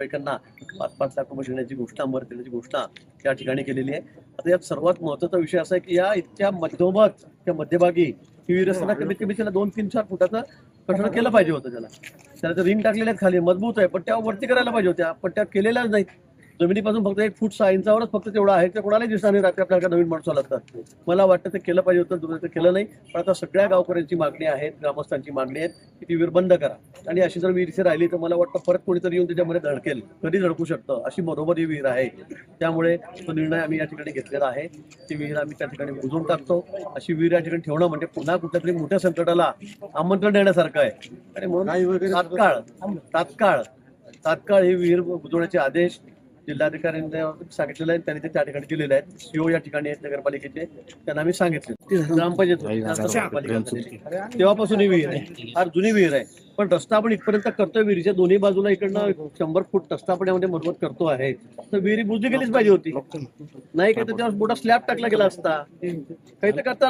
नातेवाईकांना 5-5 लाख रुपये देण्याची घोषणा, मदत देण्याची घोषणा त्या ठिकाणी केलेली आहे. आता यात सर्वात महत्त्वाचा विषय असा आहे की या इतक्या मध्यभागी ही विहीर असताना कमीत कमी त्याला 2-3-4 फुटाचं कठड केलं पाहिजे होतं. त्याला रिंग टाकलेले आहेत खाली, मजबूत आहे, पण त्या वरती करायला पाहिजे होत्या, पण त्या केलेल्याच नाहीत. जमिनीपासून फक्त 1 फूट 6 इंचावरच फक्त तेवढं आहे, ते कोणालाही दिसणार नाही. रात्री आपल्याला नवीन माणसं लागतात. मला वाटतं ते केलं पाहिजे होतं, ते केलं नाही. पण आता सगळ्या गावकऱ्यांची मागणी आहे, ग्रामस्थांची मागणी आहे की ती विहीर बंद करा. आणि अशी जर विहीर इथे राहिली तर मला वाटतं परत कोणीतरी येऊन त्याच्यामध्ये धडकेल, कधी धडकू शकतं, अशी बरोबर ही विहीर आहे. त्यामुळे तो निर्णय आम्ही या ठिकाणी घेतलेला आहे. ती विहीर आम्ही त्या ठिकाणी बुजवून टाकतो. अशी विहीर या ठिकाणी ठेवणं म्हणजे पुन्हा कुठल्या तरी मोठ्या संकटाला आमंत्रण देण्यासारखं आहे. आणि म्हणून तात्काळ ही विहीर बुजवण्याचे आदेश जिल्हाधिकाऱ्यांनी सांगितलेले आहेत. त्यांनी ते त्या ठिकाणी दिलेले आहेत. सीओ या ठिकाणी आहेत नगरपालिकेचे, त्यांना आम्ही सांगितले. ग्रामपंचायत तेव्हापासून ही विहीर आहे, फार जुनी विहीर आहे. पण रस्ता आपण इथपर्यंत करतोय, विहिरीच्या दोन्ही बाजूला इकडनं 100 फूट रस्ता आपण यामध्ये मजबूत करतो आहे. तर विहिरी बुजली गेलीच पाहिजे होती, नाही काय तर त्यावर मोठा स्लॅब टाकला गेला असता, काही तर करता